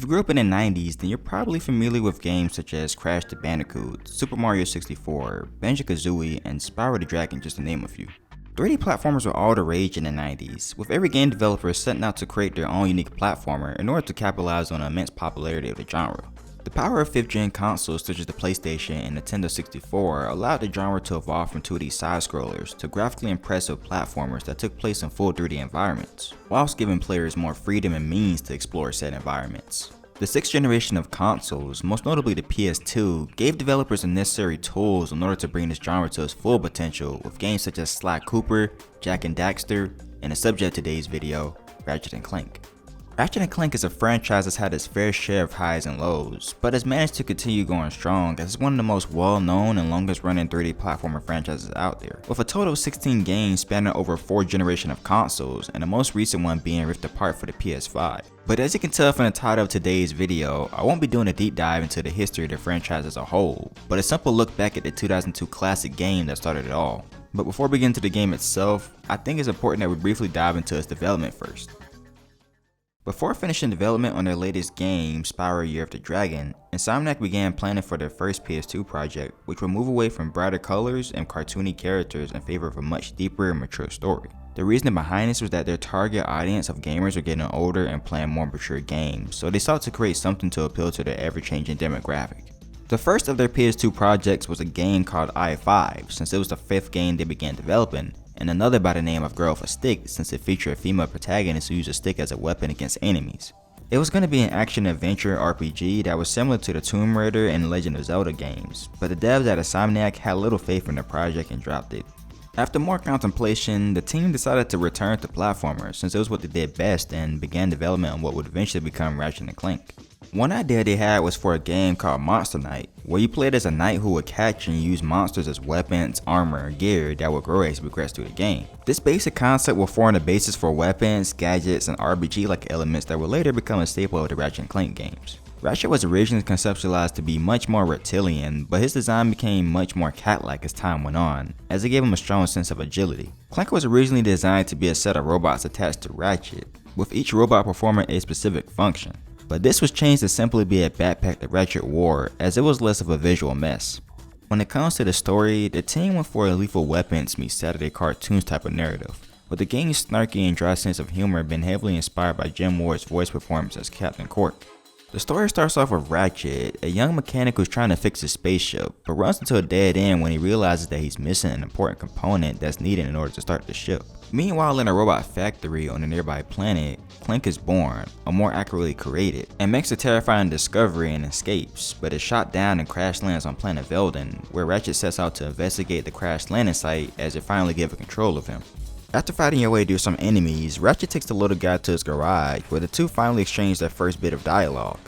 you grew up in the 90s, then you're probably familiar with games such as Crash the Bandicoot, Super Mario 64, Banjo-Kazooie, and Spyro the Dragon, just to name a few. 3D platformers were all the rage in the 90s, with every game developer setting out to create their own unique platformer in order to capitalize on the immense popularity of the genre. The power of 5th gen consoles such as the PlayStation and Nintendo 64 allowed the genre to evolve from 2D side-scrollers to graphically impressive platformers that took place in full 3D environments, whilst giving players more freedom and means to explore said environments. The 6th generation of consoles, most notably the PS2, gave developers the necessary tools in order to bring this genre to its full potential with games such as Sly Cooper, Jak and Daxter, and the subject of today's video, Ratchet and Clank. Ratchet & Clank is a franchise that's had its fair share of highs and lows, but has managed to continue going strong as it's one of the most well-known and longest running 3D platformer franchises out there, with a total of 16 games spanning over 4 generations of consoles, and the most recent one being ripped apart for the PS5. But as you can tell from the title of today's video, I won't be doing a deep dive into the history of the franchise as a whole, but a simple look back at the 2002 classic game that started it all. But before we get into the game itself, I think it's important that we briefly dive into its development first. Before finishing development on their latest game, Spyro Year of the Dragon, Insomniac began planning for their first PS2 project, which would move away from brighter colors and cartoony characters in favor of a much deeper and mature story. The reason behind this was that their target audience of gamers were getting older and playing more mature games, so they sought to create something to appeal to their ever-changing demographic. The first of their PS2 projects was a game called I-5, since it was the 5th game they began developing, and another by the name of Girl with a Stick, since it featured a female protagonist who used a stick as a weapon against enemies. It was going to be an action-adventure RPG that was similar to the Tomb Raider and Legend of Zelda games, but the devs at Insomniac had little faith in the project and dropped it. After more contemplation, the team decided to return to platformers since it was what they did best and began development on what would eventually become Ratchet & Clank. One idea they had was for a game called Monster Knight, where you played as a knight who would catch and use monsters as weapons, armor, and gear that would grow as you progress through the game. This basic concept will form the basis for weapons, gadgets, and RPG-like elements that would later become a staple of the Ratchet & Clank games. Ratchet was originally conceptualized to be much more reptilian, but his design became much more cat-like as time went on, as it gave him a strong sense of agility. Clank was originally designed to be a set of robots attached to Ratchet, with each robot performing a specific function. But this was changed to simply be a backpack that Ratchet wore, as it was less of a visual mess. When it comes to the story, the team went for a lethal weapons meets Saturday cartoons type of narrative, with the game's snarky and dry sense of humor being heavily inspired by Jim Ward's voice performance as Captain Quark. The story starts off with Ratchet, a young mechanic who's trying to fix his spaceship, but runs into a dead end when he realizes that he's missing an important component that's needed in order to start the ship. Meanwhile, in a robot factory on a nearby planet, Clank is born, or more accurately created, and makes a terrifying discovery and escapes, but is shot down and crash lands on planet Velden, where Ratchet sets out to investigate the crash landing site as it finally gives control of him. After fighting your way through some enemies, Ratchet takes the little guy to his garage, where the two finally exchange their first bit of dialogue.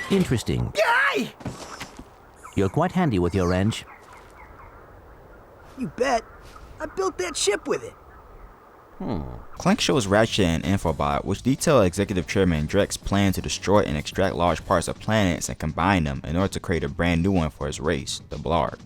Interesting. Yay! You're quite handy with your wrench. You bet. I built that ship with it. Clank shows Ratchet an infobot, which details Executive Chairman Drek's plan to destroy and extract large parts of planets and combine them in order to create a brand new one for his race, the Blarg.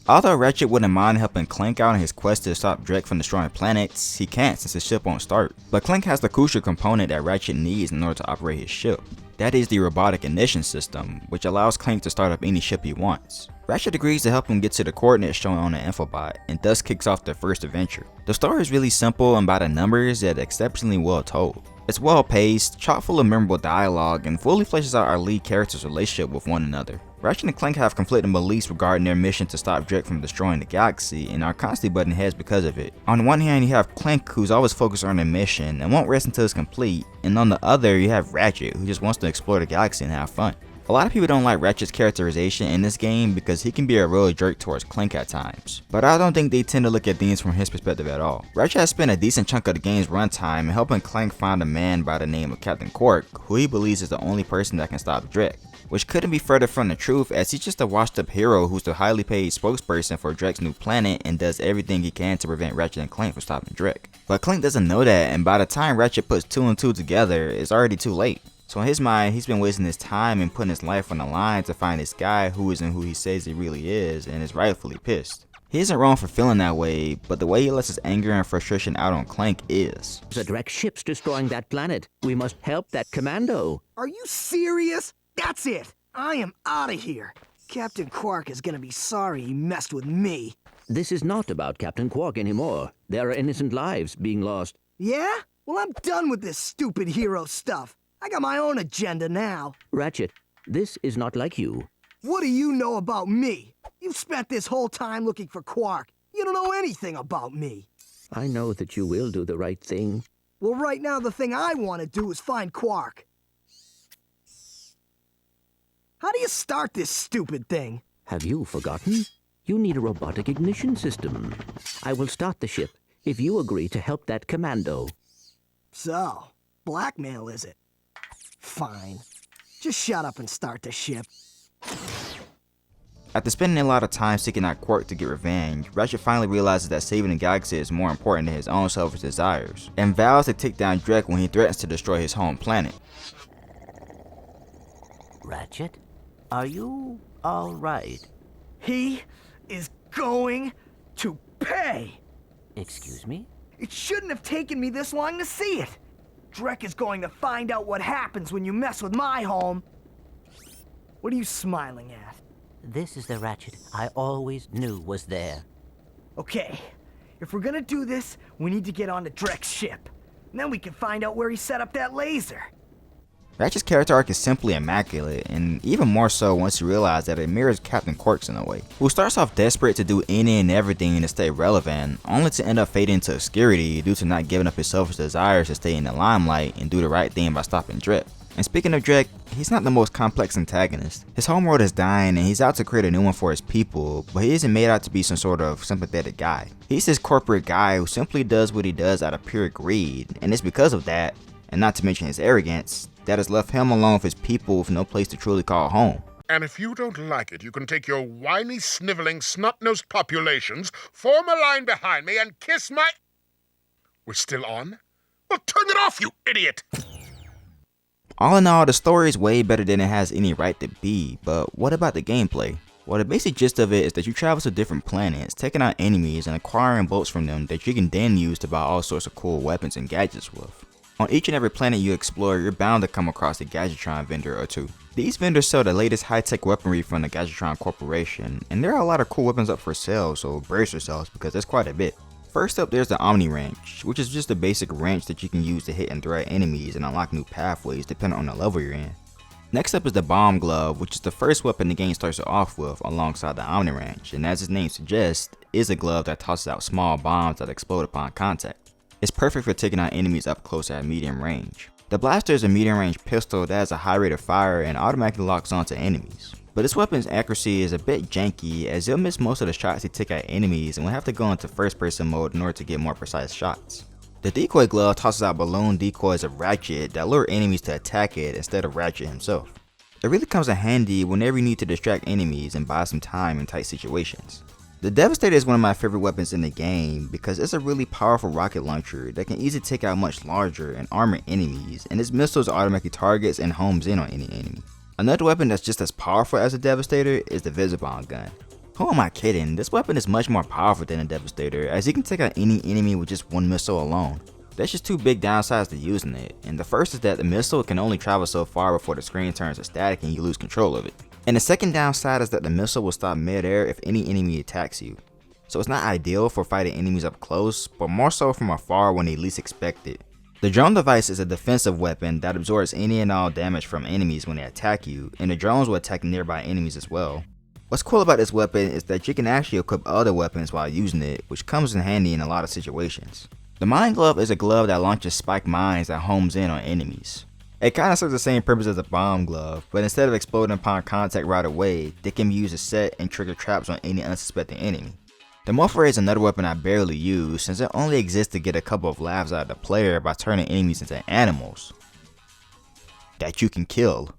Although Ratchet wouldn't mind helping Clank out on his quest to stop Drek from destroying planets, he can't since his ship won't start. But Clank has the crucial component that Ratchet needs in order to operate his ship. That is the robotic ignition system, which allows Clank to start up any ship he wants. Ratchet agrees to help him get to the coordinates shown on the infobot, and thus kicks off their first adventure. The story is really simple and by the numbers, yet exceptionally well told. It's well paced, chock full of memorable dialogue, and fully fleshes out our lead characters' relationship with one another. Ratchet and Clank have conflicting beliefs regarding their mission to stop Drek from destroying the galaxy, and are constantly butting heads because of it. On one hand, you have Clank, who's always focused on their mission and won't rest until it's complete, and on the other, you have Ratchet, who just wants to explore the galaxy and have fun. A lot of people don't like Ratchet's characterization in this game because he can be a real jerk towards Clank at times, but I don't think they tend to look at things from his perspective at all. Ratchet has spent a decent chunk of the game's runtime helping Clank find a man by the name of Captain Quark, who he believes is the only person that can stop Drek, which couldn't be further from the truth as he's just a washed up hero who's the highly paid spokesperson for Drek's new planet and does everything he can to prevent Ratchet and Clank from stopping Drek. But Clank doesn't know that, and by the time Ratchet puts 2 and 2 together, it's already too late. So in his mind, he's been wasting his time and putting his life on the line to find this guy who isn't who he says he really is, and is rightfully pissed. He isn't wrong for feeling that way, but the way he lets his anger and frustration out on Clank is. The direct ship's destroying that planet. We must help that commando. Are you serious? That's it. I am out of here. Captain Quark is gonna be sorry he messed with me. This is not about Captain Quark anymore. There are innocent lives being lost. Yeah? Well, I'm done with this stupid hero stuff. I got my own agenda now. Ratchet, this is not like you. What do you know about me? You've spent this whole time looking for Quark. You don't know anything about me. I know that you will do the right thing. Well, right now the thing I want to do is find Quark. How do you start this stupid thing? Have you forgotten? You need a robotic ignition system. I will start the ship if you agree to help that commando. So, blackmail is it? Fine. Just shut up and start the ship. After spending a lot of time seeking out Quark to get revenge, Ratchet finally realizes that saving the galaxy is more important than his own selfish desires, and vows to take down Drek when he threatens to destroy his home planet. Ratchet, are you all right? He is going to pay! Excuse me? It shouldn't have taken me this long to see it. Drek is going to find out what happens when you mess with my home. What are you smiling at? This is the Ratchet I always knew was there. Okay, if we're gonna do this, we need to get onto Drek's ship. And then we can find out where he set up that laser. Ratchet's character arc is simply immaculate, and even more so once you realize that it mirrors Captain Quark's in a way, who starts off desperate to do any and everything to stay relevant, only to end up fading into obscurity due to not giving up his selfish desires to stay in the limelight and do the right thing by stopping Drek. And speaking of Drek, he's not the most complex antagonist. His homeworld is dying and he's out to create a new one for his people, but he isn't made out to be some sort of sympathetic guy. He's this corporate guy who simply does what he does out of pure greed, and it's because of that, and not to mention his arrogance, that has left him alone with his people with no place to truly call home. And if you don't like it, you can take your whiny, sniveling, snot-nosed populations, form a line behind me, and kiss my... We're still on? Well, turn it off, you idiot! All in all, the story is way better than it has any right to be, but what about the gameplay? Well, the basic gist of it is that you travel to different planets, taking out enemies and acquiring bolts from them that you can then use to buy all sorts of cool weapons and gadgets with. On each and every planet you explore, you're bound to come across a Gadgetron vendor or two. These vendors sell the latest high-tech weaponry from the Gadgetron Corporation, and there are a lot of cool weapons up for sale, so brace yourselves because there's quite a bit. First up, there's the Omni Wrench, which is just a basic wrench that you can use to hit and thread enemies and unlock new pathways depending on the level you're in. Next up is the Bomb Glove, which is the first weapon the game starts off with alongside the Omni Wrench, and as its name suggests, is a glove that tosses out small bombs that explode upon contact. It's perfect for taking out enemies up close at medium range. The blaster is a medium range pistol that has a high rate of fire and automatically locks onto enemies. But this weapon's accuracy is a bit janky as you'll miss most of the shots you take at enemies and will have to go into first person mode in order to get more precise shots. The decoy glove tosses out balloon decoys of Ratchet that lure enemies to attack it instead of Ratchet himself. It really comes in handy whenever you need to distract enemies and buy some time in tight situations. The Devastator is one of my favorite weapons in the game because it's a really powerful rocket launcher that can easily take out much larger and armored enemies, and its missiles automatically targets and homes in on any enemy. Another weapon that's just as powerful as the Devastator is the Visibomb gun. Who am I kidding? This weapon is much more powerful than the Devastator as you can take out any enemy with just one missile alone. There's just two big downsides to using it, and the first is that the missile can only travel so far before the screen turns to static and you lose control of it. And the second downside is that the missile will stop mid-air if any enemy attacks you. So it's not ideal for fighting enemies up close, but more so from afar when they least expect it. The drone device is a defensive weapon that absorbs any and all damage from enemies when they attack you, and the drones will attack nearby enemies as well. What's cool about this weapon is that you can actually equip other weapons while using it, which comes in handy in a lot of situations. The Mine Glove is a glove that launches spiked mines that homes in on enemies. It kinda serves the same purpose as a bomb glove, but instead of exploding upon contact right away, they can be used to set and trigger traps on any unsuspecting enemy. The Morpher is another weapon I barely use since it only exists to get a couple of laughs out of the player by turning enemies into animals that you can kill.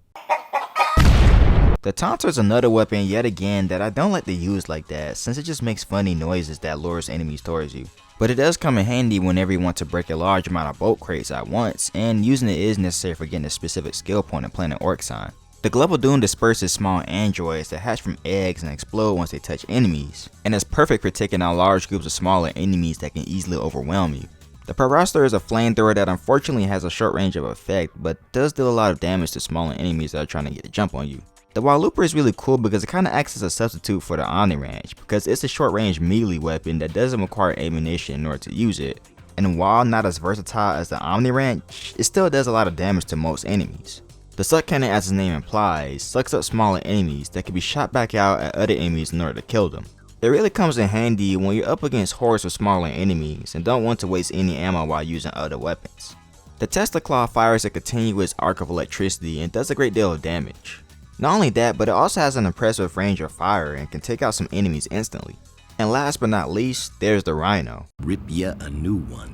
The Taunter is another weapon yet again that I don't like to use like that since it just makes funny noises that lures enemies towards you. but it does come in handy whenever you want to break a large amount of bolt crates at once, and using it is necessary for getting a specific skill point and playing an orc sign. The Glove of Doom disperses small androids that hatch from eggs and explode once they touch enemies, and is perfect for taking out large groups of smaller enemies that can easily overwhelm you. The Paraster is a flamethrower that unfortunately has a short range of effect, but does deal a lot of damage to smaller enemies that are trying to get a jump on you. The Walooper is really cool because it kinda acts as a substitute for the Omniwrench, because it's a short range melee weapon that doesn't require ammunition in order to use it, and while not as versatile as the Omniwrench, it still does a lot of damage to most enemies. The Suck Cannon, as its name implies, sucks up smaller enemies that can be shot back out at other enemies in order to kill them. It really comes in handy when you're up against hordes of smaller enemies and don't want to waste any ammo while using other weapons. The Tesla Claw fires a continuous arc of electricity and does a great deal of damage. Not only that, but it also has an impressive range of fire and can take out some enemies instantly. And last but not least, there's the Rhino. Rip ya a new one.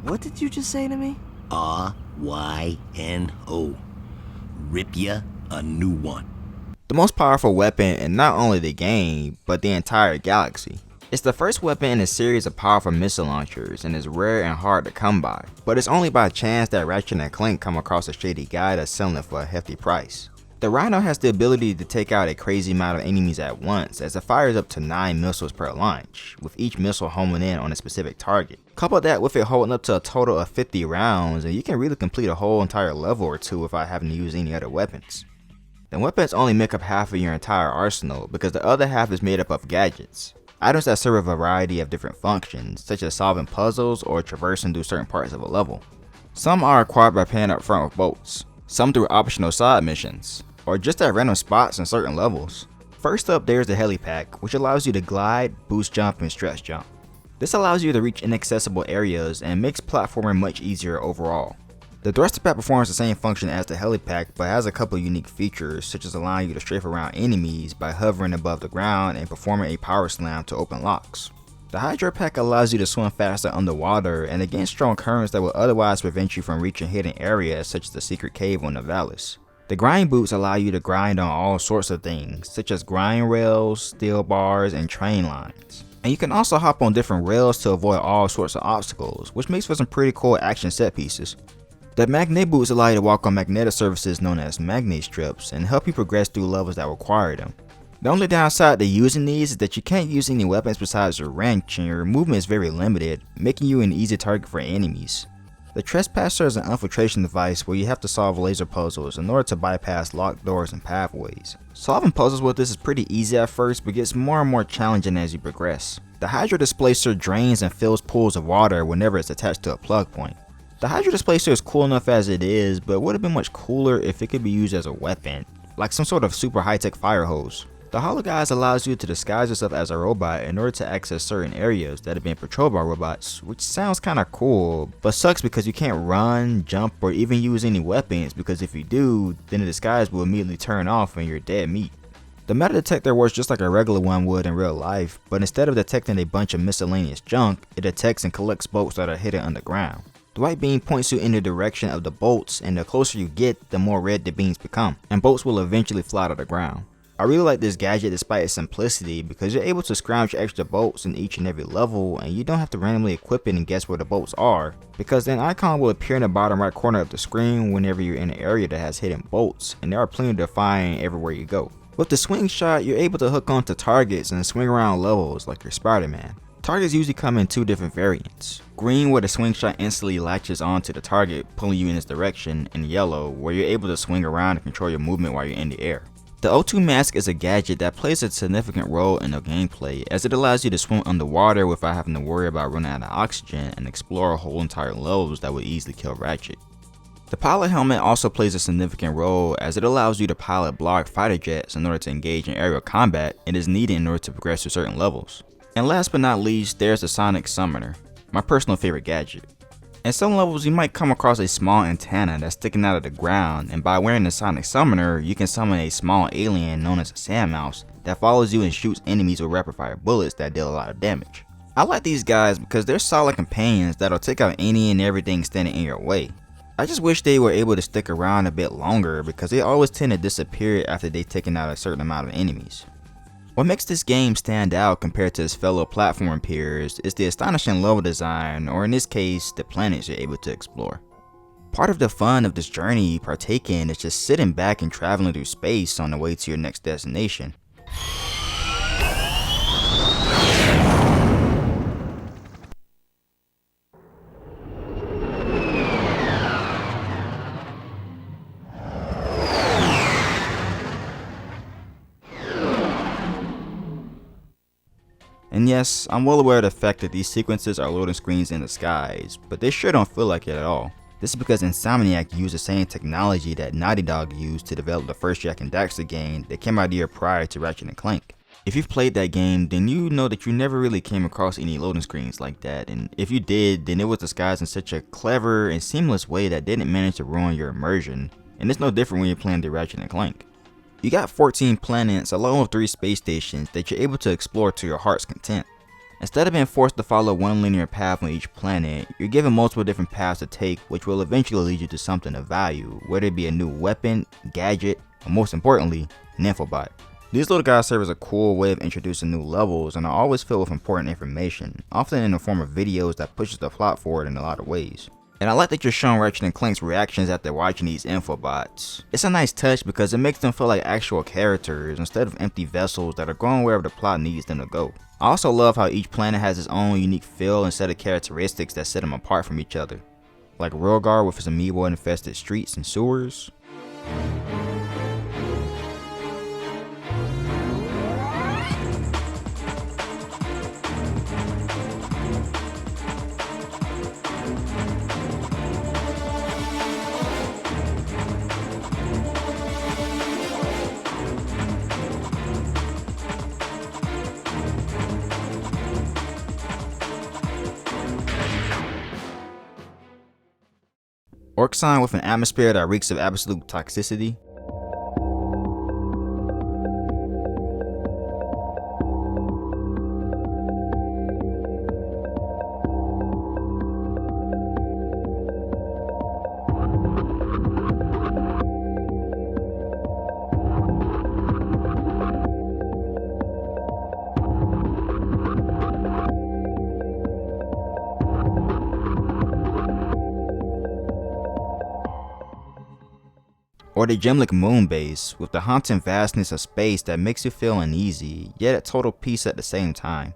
What did you just say to me? R-Y-N-O. Rip ya a new one. The most powerful weapon in not only the game, but the entire galaxy. It's the first weapon in a series of powerful missile launchers and is rare and hard to come by, but it's only by chance that Ratchet and Clank come across a shady guy that's selling it for a hefty price. The Rhino has the ability to take out a crazy amount of enemies at once, as it fires up to 9 missiles per launch, with each missile homing in on a specific target. Couple that with it holding up to a total of 50 rounds, and you can really complete a whole entire level or two without having to use any other weapons. The weapons only make up half of your entire arsenal, because the other half is made up of gadgets. Items that serve a variety of different functions, such as solving puzzles or traversing through certain parts of a level. Some are acquired by paying up front with bolts, some through optional side missions, or just at random spots in certain levels. First up, there's the Helipack, which allows you to glide, boost jump, and stretch jump. This allows you to reach inaccessible areas and makes platforming much easier overall. The Thruster Pack performs the same function as the Helipack, but has a couple unique features, such as allowing you to strafe around enemies by hovering above the ground and performing a power slam to open locks. The Hydro Pack allows you to swim faster underwater and against strong currents that will otherwise prevent you from reaching hidden areas such as the secret cave on Navalis. The Grind Boots allow you to grind on all sorts of things, such as grind rails, steel bars, and train lines. And you can also hop on different rails to avoid all sorts of obstacles, which makes for some pretty cool action set pieces. The Magnet Boots allow you to walk on magnetic surfaces known as magnet strips and help you progress through levels that require them. The only downside to using these is that you can't use any weapons besides your wrench, and your movement is very limited, making you an easy target for enemies. The Trespasser is an infiltration device where you have to solve laser puzzles in order to bypass locked doors and pathways. Solving puzzles with this is pretty easy at first, but gets more and more challenging as you progress. The Hydro Displacer drains and fills pools of water whenever it's attached to a plug point. The Hydro Displacer is cool enough as it is, but would have been much cooler if it could be used as a weapon, like some sort of super high-tech fire hose. The Hologuise allows you to disguise yourself as a robot in order to access certain areas that have been patrolled by robots, which sounds kinda cool, but sucks because you can't run, jump, or even use any weapons, because if you do, then the disguise will immediately turn off and you're dead meat. The metal detector works just like a regular one would in real life, but instead of detecting a bunch of miscellaneous junk, it detects and collects bolts that are hidden underground. The white beam points you in the direction of the bolts, and the closer you get, the more red the beams become, and bolts will eventually fly to the ground. I really like this gadget despite its simplicity, because you're able to scrounge extra bolts in each and every level, and you don't have to randomly equip it and guess where the bolts are, because an icon will appear in the bottom right corner of the screen whenever you're in an area that has hidden bolts, and there are plenty to find everywhere you go. With the swing shot, you're able to hook onto targets and swing around levels like your Spider-Man. Targets usually come in two different variants. Green, where the swing shot instantly latches onto the target, pulling you in its direction, and yellow, where you're able to swing around and control your movement while you're in the air. The O2 mask is a gadget that plays a significant role in the gameplay, as it allows you to swim underwater without having to worry about running out of oxygen and explore whole entire levels that would easily kill Ratchet. The pilot helmet also plays a significant role, as it allows you to pilot block fighter jets in order to engage in aerial combat and is needed in order to progress through certain levels. And last but not least, there's the Sonic Summoner, my personal favorite gadget. In some levels, you might come across a small antenna that's sticking out of the ground, and by wearing the Sonic Summoner, you can summon a small alien known as a sandmouse that follows you and shoots enemies with rapid fire bullets that deal a lot of damage. I like these guys because they're solid companions that'll take out any and everything standing in your way. I just wish they were able to stick around a bit longer, because they always tend to disappear after they've taken out a certain amount of enemies. What makes this game stand out compared to its fellow platform peers is the astonishing level design, or in this case, the planets you're able to explore. Part of the fun of this journey you partake in is just sitting back and traveling through space on the way to your next destination. And yes, I'm well aware of the fact that these sequences are loading screens in the skies, but they sure don't feel like it at all. This is because Insomniac used the same technology that Naughty Dog used to develop the first Jak and Daxter game that came out a year prior to Ratchet and Clank. If you've played that game, then you know that you never really came across any loading screens like that, and if you did, then it was disguised in such a clever and seamless way that didn't manage to ruin your immersion, and it's no different when you're playing the Ratchet and Clank. You got 14 planets along with 3 space stations that you're able to explore to your heart's content. Instead of being forced to follow one linear path on each planet, you're given multiple different paths to take, which will eventually lead you to something of value, whether it be a new weapon, gadget, or most importantly, an infobot. These little guys serve as a cool way of introducing new levels and are always filled with important information, often in the form of videos that pushes the plot forward in a lot of ways. And I like that you're showing Ratchet and Clank's reactions after watching these infobots. It's a nice touch because it makes them feel like actual characters instead of empty vessels that are going wherever the plot needs them to go. I also love how each planet has its own unique feel and set of characteristics that set them apart from each other. Like Rilgar with its amoeba infested streets and sewers. Orxon with an atmosphere that reeks of absolute toxicity. Or the Gemlik moon base, with the haunting vastness of space that makes you feel uneasy, yet at total peace at the same time.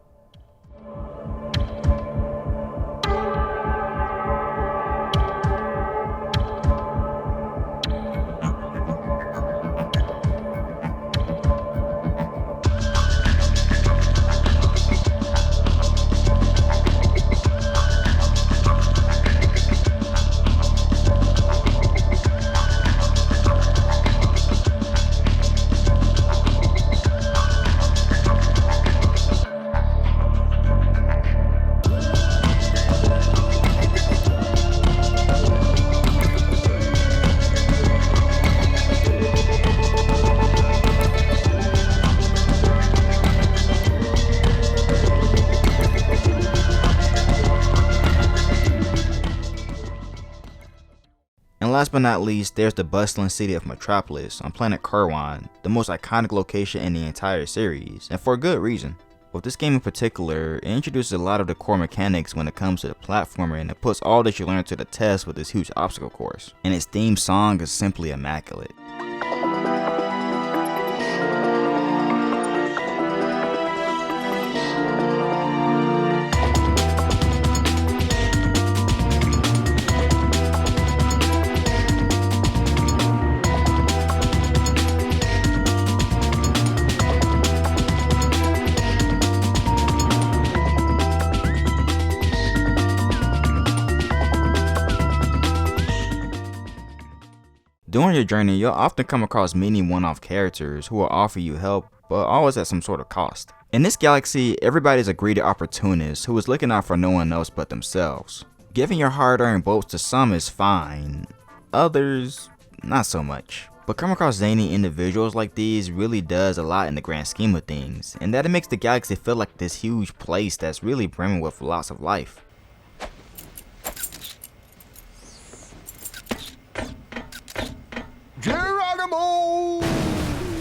And last but not least, there's the bustling city of Metropolis on planet Kurwan, the most iconic location in the entire series, and for a good reason. With this game in particular, it introduces a lot of the core mechanics when it comes to the platformer, and it puts all that you learn to the test with this huge obstacle course. And its theme song is simply immaculate. During your journey, you'll often come across many one-off characters who will offer you help, but always at some sort of cost. In this galaxy, everybody's a greedy opportunist who is looking out for no one else but themselves. Giving your hard-earned votes to some is fine, others, not so much. But come across zany individuals like these really does a lot in the grand scheme of things, and that it makes the galaxy feel like this huge place that's really brimming with lots of life. Geronimo!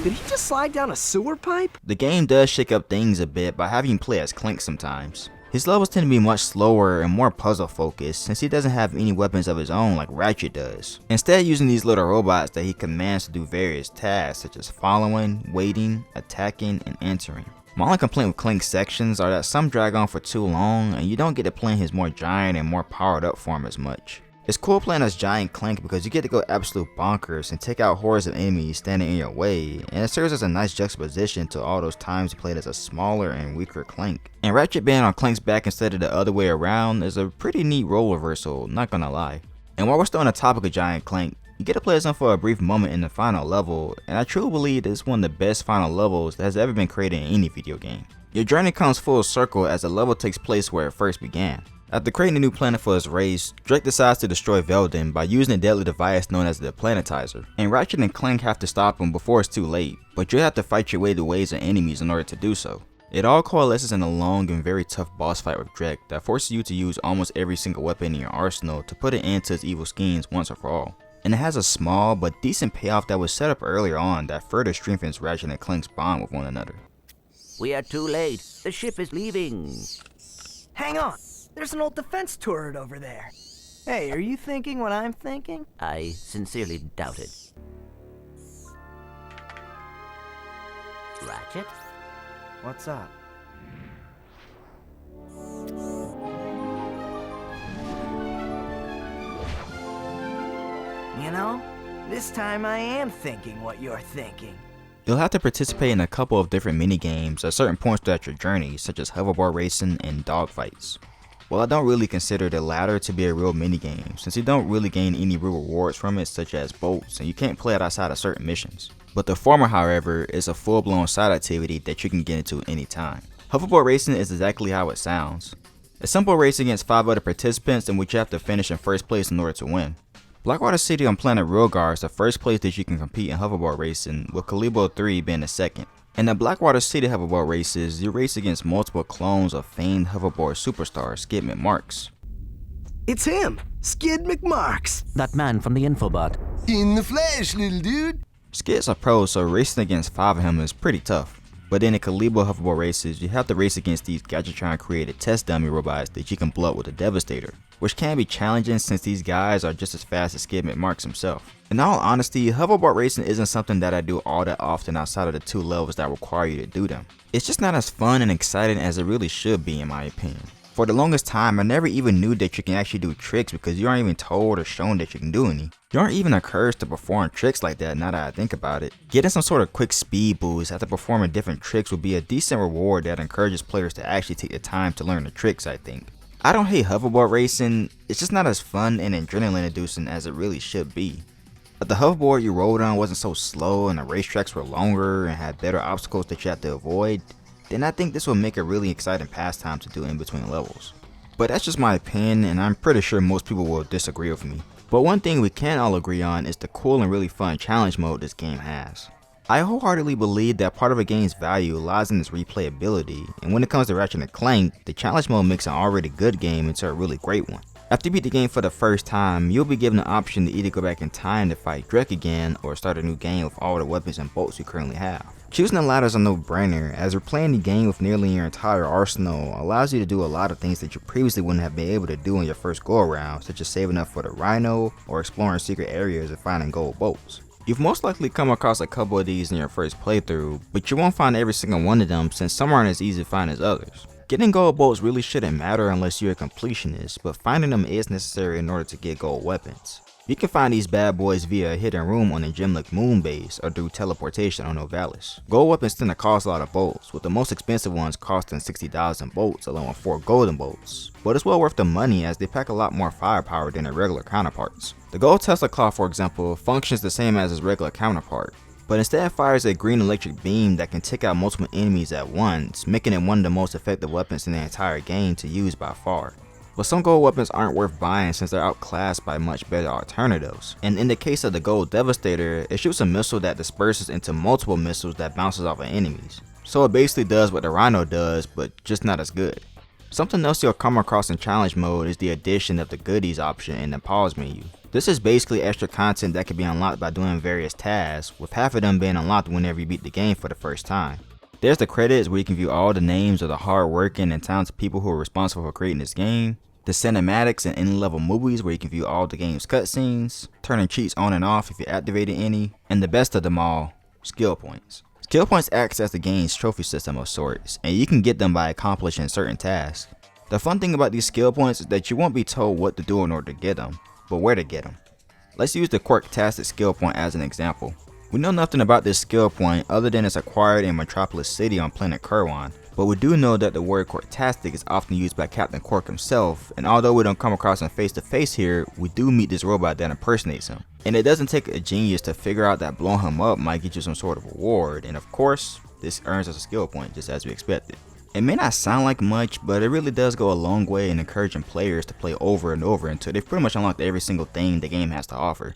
Did he just slide down a sewer pipe? The game does shake up things a bit by having you play as Clank sometimes. His levels tend to be much slower and more puzzle focused since he doesn't have any weapons of his own like Ratchet does. Instead using these little robots that he commands to do various tasks such as following, waiting, attacking, and entering. My only complaint with Clank's sections are that some drag on for too long and you don't get to play in his more giant and more powered up form as much. It's cool playing as Giant Clank because you get to go absolute bonkers and take out hordes of enemies standing in your way, and it serves as a nice juxtaposition to all those times you played as a smaller and weaker Clank. And Ratchet being on Clank's back instead of the other way around is a pretty neat role reversal, not gonna lie. And while we're still on the topic of Giant Clank, you get to play as him for a brief moment in the final level, and I truly believe that it's one of the best final levels that has ever been created in any video game. Your journey comes full circle as the level takes place where it first began. After creating a new planet for his race, Drake decides to destroy Veldin by using a deadly device known as the Planetizer, and Ratchet and Clank have to stop him before it's too late, but you have to fight your way through waves of enemies in order to do so. It all coalesces in a long and very tough boss fight with Drake that forces you to use almost every single weapon in your arsenal to put an end to his evil schemes once and for all. And it has a small but decent payoff that was set up earlier on that further strengthens Ratchet and Clank's bond with one another. We are too late. The ship is leaving. Hang on. There's an old defense turret over there. Hey, are you thinking what I'm thinking? I sincerely doubt it. Ratchet? What's up? You know, this time I am thinking what you're thinking. You'll have to participate in a couple of different minigames at certain points throughout your journey, such as hoverboard racing and dogfights. Well, I don't really consider the latter to be a real minigame, since you don't really gain any real rewards from it, such as bolts, and you can't play it outside of certain missions. But the former, however, is a full-blown side activity that you can get into anytime. Hoverboard racing is exactly how it sounds. A simple race against 5 other participants in which you have to finish in first place in order to win. Blackwater City on planet Rilgar is the first place that you can compete in hoverboard racing, with Kalibo 3 being the second. In the Blackwater City hoverboard races, you race against multiple clones of famed hoverboard superstar Skid McMarks. It's him, Skid McMarks. That man from the infobot. In the flesh, little dude. Skid's a pro, so racing against 5 of him is pretty tough. But in the Kalibo hoverboard races, you have to race against these Gadgetron created test dummy robots that you can blow up with a Devastator, which can be challenging since these guys are just as fast as Skid McMarks himself. In all honesty, hoverboard racing isn't something that I do all that often outside of the 2 levels that require you to do them. It's just not as fun and exciting as it really should be in my opinion. For the longest time, I never even knew that you can actually do tricks because you aren't even told or shown that you can do any. You aren't even encouraged to perform tricks like that now that I think about it. Getting some sort of quick speed boost after performing different tricks would be a decent reward that encourages players to actually take the time to learn the tricks, I think. I don't hate hoverboard racing, it's just not as fun and adrenaline inducing as it really should be. If the hoverboard you rode on wasn't so slow and the racetracks were longer and had better obstacles that you have to avoid, then I think this would make a really exciting pastime to do in between levels. But that's just my opinion, and I'm pretty sure most people will disagree with me. But one thing we can all agree on is the cool and really fun challenge mode this game has. I wholeheartedly believe that part of a game's value lies in its replayability, and when it comes to Ratchet & Clank, the challenge mode makes an already good game into a really great one. After you beat the game for the first time, you'll be given the option to either go back in time to fight Drake again or start a new game with all the weapons and bolts you currently have. Choosing the latter is a no-brainer, as replaying the game with nearly your entire arsenal allows you to do a lot of things that you previously wouldn't have been able to do on your first go-around, such as saving up for the Rhino or exploring secret areas and finding gold bolts. You've most likely come across a couple of these in your first playthrough, but you won't find every single one of them since some aren't as easy to find as others. Getting gold bolts really shouldn't matter unless you're a completionist, but finding them is necessary in order to get gold weapons. You can find these bad boys via a hidden room on the Gemlick Moon base or through teleportation on Novalis. Gold weapons tend to cost a lot of bolts, with the most expensive ones costing 60,000 bolts along with 4 golden bolts. But it's well worth the money as they pack a lot more firepower than their regular counterparts. The gold Tesla Claw, for example, functions the same as its regular counterpart, but instead fires a green electric beam that can take out multiple enemies at once, making it one of the most effective weapons in the entire game to use by far. But some gold weapons aren't worth buying since they're outclassed by much better alternatives. And in the case of the gold Devastator, it shoots a missile that disperses into multiple missiles that bounces off of enemies. So it basically does what the Rhino does, but just not as good. Something else you'll come across in challenge mode is the addition of the goodies option in the pause menu. This is basically extra content that can be unlocked by doing various tasks, with half of them being unlocked whenever you beat the game for the first time. There's the credits where you can view all the names of the hard-working and talented people who are responsible for creating this game. The cinematics and end-level movies where you can view all the game's cutscenes, turning cheats on and off if you activated any, and the best of them all, skill points. Skill points acts as the game's trophy system of sorts, and you can get them by accomplishing certain tasks. The fun thing about these skill points is that you won't be told what to do in order to get them, but where to get them. Let's use the Quirktastic skill point as an example. We know nothing about this skill point other than it's acquired in Metropolis City on planet Kerwan, but we do know that the word Quirktastic is often used by Captain Quark himself, and although we don't come across him face to face here, we do meet this robot that impersonates him. And it doesn't take a genius to figure out that blowing him up might get you some sort of reward, and of course, this earns us a skill point just as we expected. It may not sound like much, but it really does go a long way in encouraging players to play over and over until they've pretty much unlocked every single thing the game has to offer.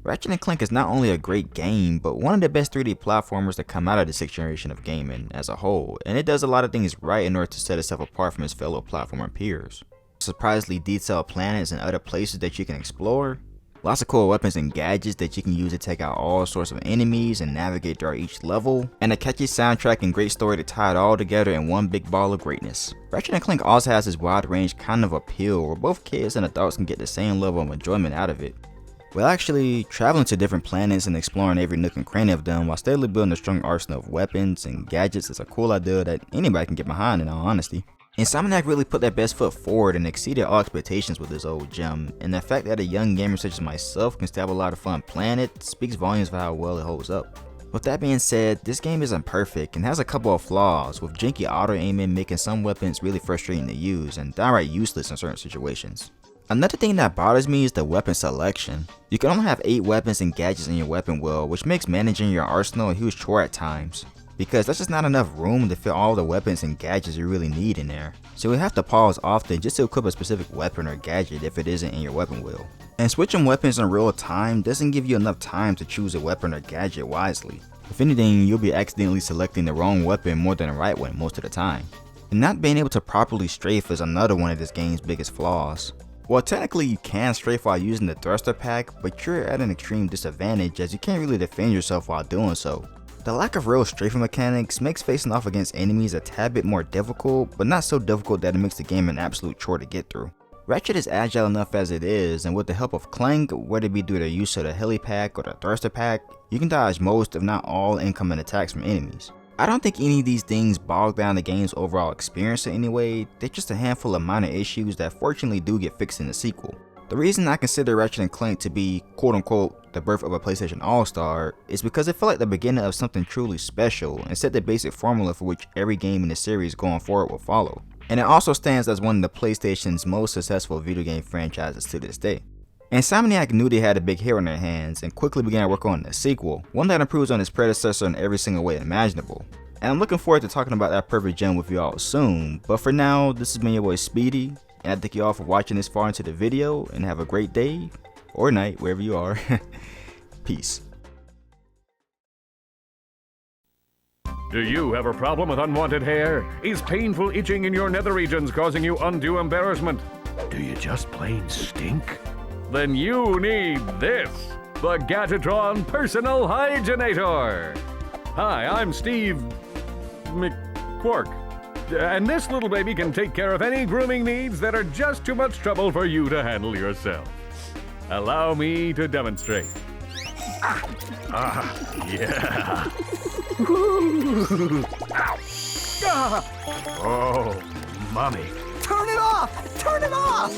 Ratchet & Clank is not only a great game, but one of the best 3D platformers to come out of the 6th generation of gaming as a whole, and it does a lot of things right in order to set itself apart from its fellow platformer peers. Surprisingly detailed planets and other places that you can explore, lots of cool weapons and gadgets that you can use to take out all sorts of enemies and navigate throughout each level, and a catchy soundtrack and great story to tie it all together in one big ball of greatness. Ratchet & Clank also has this wide range kind of appeal where both kids and adults can get the same level of enjoyment out of it. Well, actually, traveling to different planets and exploring every nook and cranny of them while steadily building a strong arsenal of weapons and gadgets is a cool idea that anybody can get behind in all honesty. Insomniac really put their best foot forward and exceeded all expectations with this old gem, and the fact that a young gamer such as myself can still have a lot of fun playing it speaks volumes for how well it holds up. With that being said, this game isn't perfect and has a couple of flaws, with janky auto aiming making some weapons really frustrating to use and downright useless in certain situations. Another thing that bothers me is the weapon selection. You can only have 8 weapons and gadgets in your weapon wheel, which makes managing your arsenal a huge chore at times, because that's just not enough room to fit all the weapons and gadgets you really need in there. So you have to pause often just to equip a specific weapon or gadget if it isn't in your weapon wheel. And switching weapons in real time doesn't give you enough time to choose a weapon or gadget wisely. If anything, you'll be accidentally selecting the wrong weapon more than the right one most of the time. And not being able to properly strafe is another one of this game's biggest flaws. Well, technically you can strafe while using the thruster pack, but you're at an extreme disadvantage as you can't really defend yourself while doing so. The lack of real strafing mechanics makes facing off against enemies a tad bit more difficult, but not so difficult that it makes the game an absolute chore to get through. Ratchet is agile enough as it is, and with the help of Clank, whether it be due to the use of the heli pack or the thruster pack, you can dodge most if not all incoming attacks from enemies. I don't think any of these things bog down the game's overall experience in any way, they're just a handful of minor issues that fortunately do get fixed in the sequel. The reason I consider Ratchet & Clank to be quote unquote the birth of a PlayStation All-Star is because it felt like the beginning of something truly special and set the basic formula for which every game in the series going forward will follow. And it also stands as one of the PlayStation's most successful video game franchises to this day. Insomniac knew they had a big hit on their hands and quickly began work on the sequel, one that improves on its predecessor in every single way imaginable. And I'm looking forward to talking about that perfect gem with you all soon, but for now, this has been your boy Speedy, and I thank you all for watching this far into the video, and have a great day, or night, wherever you are. Peace. Do you have a problem with unwanted hair? Is painful itching in your nether regions causing you undue embarrassment? Do you just plain stink? Then you need this, the Gadgetron Personal Hygienator. Hi, I'm Steve McQuark, and this little baby can take care of any grooming needs that are just too much trouble for you to handle yourself. Allow me to demonstrate. Yeah. Oh, mommy. Turn it off! Turn it off!